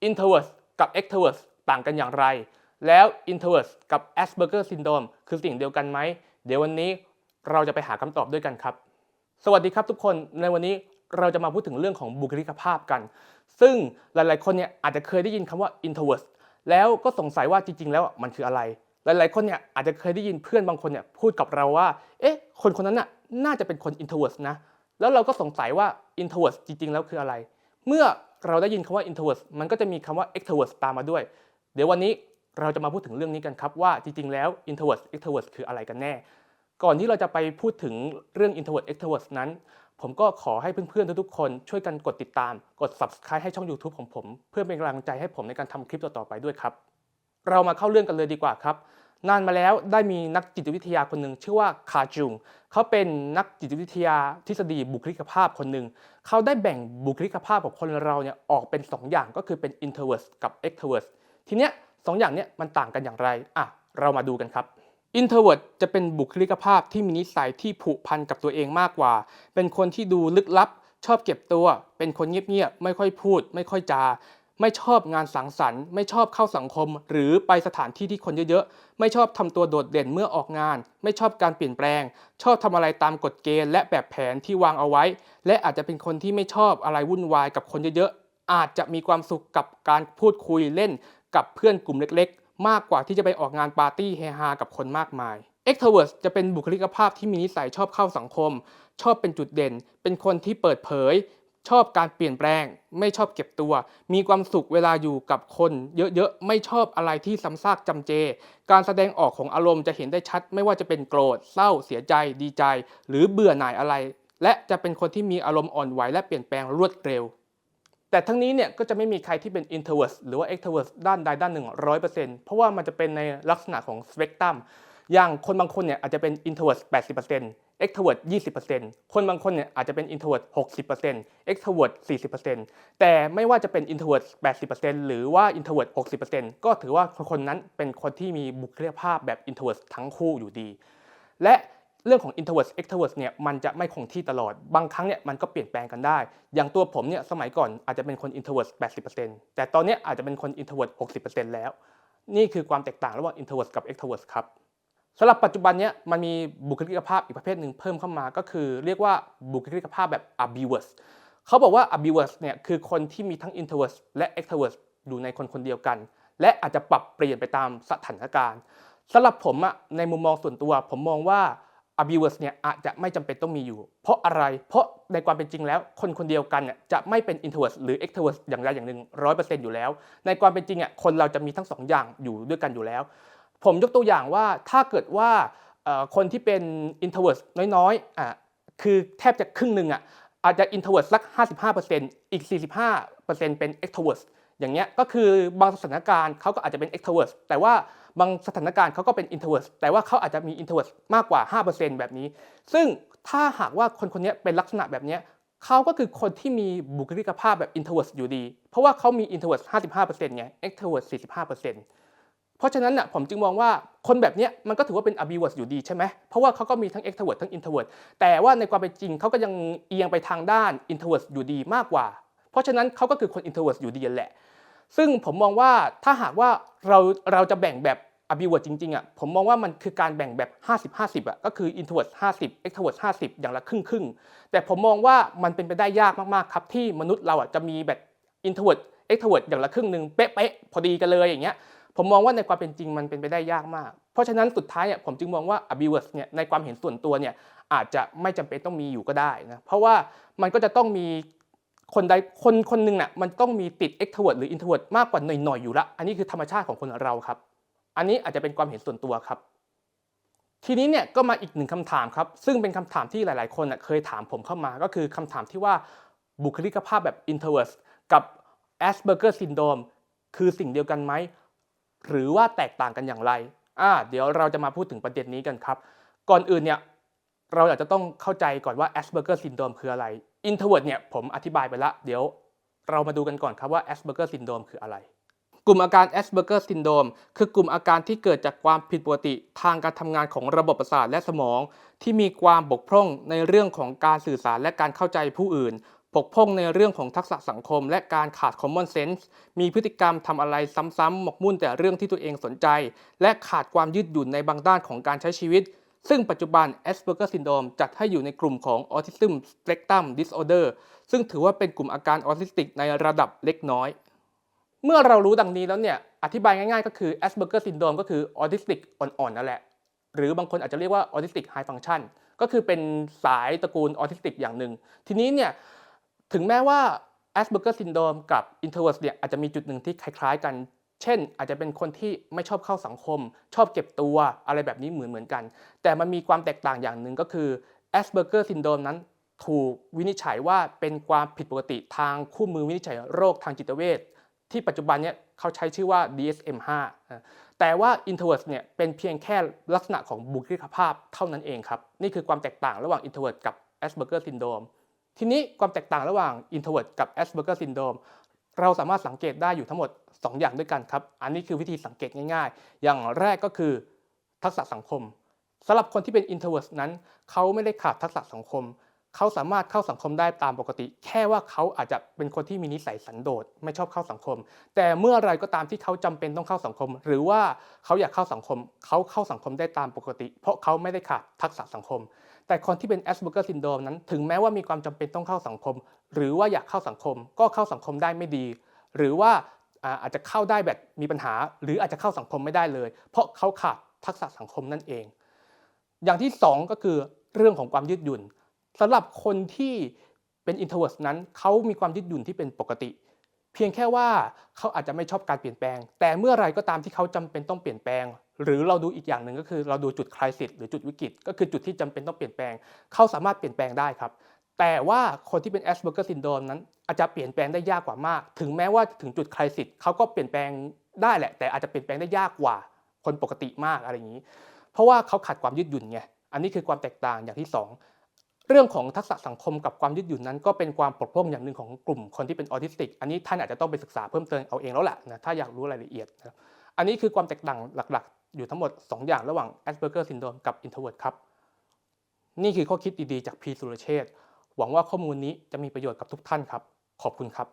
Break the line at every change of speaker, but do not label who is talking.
introvert กับ extrovert ต่างกันอย่างไรแล้ว introvert กับ Asperger syndrome คือสิ่งเดียวกันไหมเดี๋ยววันนี้เราจะไปหาคำตอบด้วยกันครับสวัสดีครับทุกคนในวันนี้เราจะมาพูดถึงเรื่องของบุคลิกภาพกันซึ่งหลายๆคนเนี่ยอาจจะเคยได้ยินคำว่า introvert แล้วก็สงสัยว่าจริงๆแล้วมันคืออะไรหลายๆคนเนี่ยอาจจะเคยได้ยินเพื่อนบางคนเนี่ยพูดกับเราว่าคนคนนั้นน่ะน่าจะเป็นคน introvert นะแล้วเราก็สงสัยว่า introvert จริงๆแล้วคืออะไรเมื่อเราได้ยินคำว่า introvert มันก็จะมีคำว่า extrovert ตามมาด้วยเดี๋ยววันนี้เราจะมาพูดถึงเรื่องนี้กันครับว่าจริงๆแล้ว introvert extrovert คืออะไรกันแน่ก่อนที่เราจะไปพูดถึงเรื่อง introvert extrovert นั้นผมก็ขอให้เพื่อนๆทุกๆคนช่วยกันกดติดตามกด subscribe ให้ช่อง YouTube ของผมเพื่อเป็นกำลังใจให้ผมในการทำคลิปต่อๆไปด้วยครับเรามาเข้าเรื่องกันเลยดีกว่าครับนานมาแล้วได้มีนักจิตวิทยาคนหนึ่งชื่อว่าคาร์จุงเขาเป็นนักจิตวิทยาทฤษฎีบุคลิกภาพคนหนึ่งเขาได้แบ่งบุคลิกภาพของคนเราเนี่ยออกเป็น2อย่างก็คือเป็น introvert กับ extrovert ทีเนี้ย2อย่างเนี้ยมันต่างกันอย่างไรเรามาดูกันครับ introvert จะเป็นบุคลิกภาพที่มีนิสัยที่ผูกพันกับตัวเองมากกว่าเป็นคนที่ดูลึกลับชอบเก็บตัวเป็นคนเงียบๆไม่ค่อยพูดไม่ค่อยจาไม่ชอบงานสังสรรค์ไม่ชอบเข้าสังคมหรือไปสถานที่ที่คนเยอะๆไม่ชอบทำตัวโดดเด่นเมื่อออกงานไม่ชอบการเปลี่ยนแปลงชอบทำอะไรตามกฎเกณฑ์และแบบแผนที่วางเอาไว้และอาจจะเป็นคนที่ไม่ชอบอะไรวุ่นวายกับคนเยอะๆอาจจะมีความสุขกับการพูดคุยเล่นกับเพื่อนกลุ่มเล็กๆมากกว่าที่จะไปออกงานปาร์ตี้เฮฮากับคนมากมาย extrovert จะเป็นบุคลิกภาพที่มีนิสัยชอบเข้าสังคมชอบเป็นจุดเด่นเป็นคนที่เปิดเผยชอบการเปลี่ยนแปลงไม่ชอบเก็บตัวมีความสุขเวลาอยู่กับคนเยอะๆไม่ชอบอะไรที่ซ้ำซากจำเจการแสดงออกของอารมณ์จะเห็นได้ชัดไม่ว่าจะเป็นโกรธเศร้าเสียใจดีใจหรือเบื่อหน่ายอะไรและจะเป็นคนที่มีอารมณ์อ่อนไหวและเปลี่ยนแปลงรวดเร็วแต่ทั้งนี้เนี่ยก็จะไม่มีใครที่เป็น introvert หรือว่า extrovert ด้านใดด้านหนึ่ง 100% เพราะว่ามันจะเป็นในลักษณะของ spectrum อย่างคนบางคนเนี่ยอาจจะเป็น introvert 80% extrovert 20% คนบางคนเนี่ยอาจจะเป็น introvert 60% extrovert 40% แต่ไม่ว่าจะเป็น introvert 80% หรือว่า introvert 60% ก็ถือว่าคนนั้นเป็นคนที่มีบุคลิกภาพแบบ introvert ทั้งคู่อยู่ดีและเรื่องของ introvert extrovert เนี่ยมันจะไม่คงที่ตลอดบางครั้งเนี่ยมันก็เปลี่ยนแปลงกันได้อย่างตัวผมเนี่ยสมัยก่อนอาจจะเป็นคน introvert 80% แต่ตอนนี้อาจจะเป็นคน introvert 60% แล้วนี่คือความแตกต่างระหว่าง introvert กับ extrovert ครับสำหรับปัจจุบันนี้มันมีบุคลิกภาพอีกประเภทหนึ่งเพิ่มเข้ามาก็คือเรียกว่าบุคลิกภาพแบบ ambivert เขาบอกว่า ambivert เนี่ยคือคนที่มีทั้ง introvert และ extrovert อยู่ในคนคนเดียวกันและอาจจะปรับเปลี่ยนไปตามสถานการณ์สำหรับผมในมุมมองส่วนตัวผมมองว่า ambivert เนี่ยอาจจะไม่จำเป็นต้องมีอยู่เพราะอะไรเพราะในความเป็นจริงแล้วคนคนเดียวกันเนี่ยจะไม่เป็น introvert หรือ extrovert อย่างใดอย่างหนึ่ง 100% อยู่แล้วในความเป็นจริงคนเราจะมีทั้ง2อย่างอยู่ด้วยกันอยู่แล้วผมยกตัวอย่างว่าถ้าเกิดว่าคนที่เป็น introvert น้อยๆคือแทบจะครึ่งหนึ่งอาจจะ introvert สัก 55% อีก 45% เป็น extrovert อย่างเงี้ยก็คือบางสถานการณ์เขาก็อาจจะเป็น extrovert แต่ว่าบางสถานการณ์เขาก็เป็น introvert แต่ว่าเขาอาจจะมี introvert มากกว่า 5% แบบนี้ซึ่งถ้าหากว่าคนคนนี้เป็นลักษณะแบบนี้เขาก็คือคนที่มีบุคลิกภาพแบบ introvert อยู่ดีเพราะว่าเขามี introvert 55% ไง extrovert 45%เพราะฉะนั้นผมจึงมองว่าคนแบบนี้มันก็ถือว่าเป็น ambivert อยู่ดีใช่ไหมเพราะว่าเขาก็มีทั้ง extrovert ทั้ง introvert แต่ว่าในความเป็นจริงเขาก็ยังเอียงไปทางด้าน introvert อยู่ดีมากกว่าเพราะฉะนั้นเขาก็คือคน introvert อยู่ดีแหละซึ่งผมมองว่าถ้าหากว่าเราจะแบ่งแบบ ambivert จริงๆผมมองว่ามันคือการแบ่งแบบ 50-50 ก็คือ introvert 50 extrovert 50อย่างละครึ่งๆแต่ผมมองว่ามันเป็นไปได้ยากมากๆครับที่มนุษย์เราจะมีแบบ introvert extrovert อย่างละครึ่งนึงเป๊ะๆพอดีกันเลยอย่างเงี้ยผมมองว่าในความเป็นจริงมันเป็นไปได้ยากมากเพราะฉะนั้นสุดท้ายผมจึงมองว่า ambivert เนี่ยในความเห็นส่วนตัวเนี่ยอาจจะไม่จำเป็นต้องมีอยู่ก็ได้นะเพราะว่ามันก็จะต้องมีคนใดคนหนึ่งมันต้องมีติด extrovert หรือ introvert มากกว่าหน่อยๆอยู่ละอันนี้คือธรรมชาติของคนเราครับอันนี้อาจจะเป็นความเห็นส่วนตัวครับทีนี้เนี่ยก็มาอีกหนึ่งคำถามครับซึ่งเป็นคำถามที่หลายๆคนเคยถามผมเข้ามาก็คือคำถามที่ว่าบุคลิกภาพแบบ introvert กับ Asperger syndrome คือสิ่งเดียวกันไหมหรือว่าแตกต่างกันอย่างไรเดี๋ยวเราจะมาพูดถึงประเด็นนี้กันครับก่อนอื่นเนี่ยเราอาจจะต้องเข้าใจก่อนว่า Asperger syndrome คืออะไร introvert เนี่ยผมอธิบายไปแล้วเดี๋ยวเรามาดูกันก่อนครับว่า Asperger syndrome คืออะไรกลุ่มอาการ Asperger syndrome คือกลุ่มอาการที่เกิดจากความผิดปกติทางการทำงานของระบบประสาทและสมองที่มีความบกพร่องในเรื่องของการสื่อสารและการเข้าใจผู้อื่น บกพร่องในเรื่องของทักษะสังคมและการขาด common sense มีพฤติกรรมทำอะไรซ้ำๆหมกมุ่นแต่เรื่องที่ตัวเองสนใจและขาดความยืดหยุ่นในบางด้านของการใช้ชีวิตซึ่งปัจจุบัน Asperger Syndrome จัดให้อยู่ในกลุ่มของ Autism Spectrum Disorder ซึ่งถือว่าเป็นกลุ่มอาการออทิสติกในระดับเล็กน้อยเมื่อเรารู้ดังนี้แล้วเนี่ยอธิบายง่ายๆก็คือ Asperger Syndrome ก็คือออทิสติกอ่อนๆนั่นแหละหรือบางคนอาจจะเรียกว่า Autistic High Function ก็คือเป็นสายตระกูลออทิสติกอย่างหนึ่งทีนี้เนี่ยถึงแม้ว่า Asperger Syndrome กับ Introvert เนี่ยอาจจะมีจุดหนึ่งที่คล้ายๆกันเช่นอาจจะเป็นคนที่ไม่ชอบเข้าสังคมชอบเก็บตัวอะไรแบบนี้เหมือนกันแต่มันมีความแตกต่างอย่างหนึ่งก็คือ Asperger Syndrome นั้นถูกวินิจฉัยว่าเป็นความผิดปกติทางคู่มือวินิจฉัยโรคทางจิตเวชที่ปัจจุบันเนี่ยเขาใช้ชื่อว่า DSM-5 แต่ว่า Introvert เนี่ยเป็นเพียงแค่ลักษณะของบุคลิกภาพเท่านั้นเองครับนี่คือความแตกต่างระหว่าง Introvert กับ Asperger Syndrome ทีนี้ความแตกต่างระหว่าง Introvert กับ Asperger Syndrome เราสามารถสังเกตได้อยู่ทั้งหมด2อย่างด้วยกันครับอันนี้คือวิธีสังเกตง่ายๆอย่างแรกก็คือทักษะสังคมสำหรับคนที่เป็น Introvert นั้นเขาไม่ได้ขาดทักษะสังคมเขาสามารถเข้าสังคมได้ตามปกติแค่ว่าเขาอาจจะเป็นคนที่มีนิสัยสันโดษไม่ชอบเข้าสังคมแต่เมื่อไรก็ตามที่เขาจำเป็นต้องเข้าสังคมหรือว่าเขาอยากเข้าสังคมเขาเข้าสังคมได้ตามปกติเพราะเขาไม่ได้ขาดทักษะสังคมแต่คนที่เป็น Asperger Syndrome นั้นถึงแม้ว่ามีความจำเป็นต้องเข้าสังคมหรือว่าอยากเข้าสังคมก็เข้าสังคมได้ไม่ดีหรือว่าอาจจะเข้าได้แบบมีปัญหาหรืออาจจะเข้าสังคมไม่ได้เลยเพราะเขาขาดทักษะสังคมนั่นเองอย่างที่2ก็คือเรื่องของความยืดหยุ่นสำหรับคนที่เป็น introvert นั้นเขามีความยืดหยุ่นที่เป็นปกติเพียงแค่ว่าเขาอาจจะไม่ชอบการเปลี่ยนแปลงแต่เมื่อไรก็ตามที่เขาจำเป็นต้องเปลี่ยนแปลงหรือเราดูอีกอย่างหนึ่งก็คือเราดูจุด crisis หรือจุดวิกฤตก็คือจุดที่จำเป็นต้องเปลี่ยนแปลงเขาสามารถเปลี่ยนแปลงได้ครับแต่ว่าคนที่เป็น Asperger Syndrome นั้นอาจจะเปลี่ยนแปลงได้ยากกว่ามากถึงแม้ว่าถึงจุด crisis เขาก็เปลี่ยนแปลงได้แหละแต่อาจจะเปลี่ยนแปลงได้ยากกว่าคนปกติมากอะไรอย่างนี้เพราะว่าเขาขาดความยืดหยุ่นไงอันนี้คือความแตกต่างอย่างที่2เรื่องของทักษะสังคมกับความยืดหยุ่นนั้นก็เป็นความบกพร่องอย่างหนึ่งของกลุ่มคนที่เป็นออทิสติกอันนี้ท่านอาจจะต้องไปศึกษาเพิ่มเติมเอาเองแล้วแหละนะถ้าอยากรู้รายละเอียดนะอันนี้คือความแตกต่างหลักๆอยู่ทั้งหมด2อย่างระหว่าง Asperger Syndrome กับ Introvert ครับนี่คือข้อคิดดีๆจากพีสุรเชษฐ์หวังว่าข้อมูลนี้จะมีประโยชน์กับทุกท่านครับขอบคุณครับ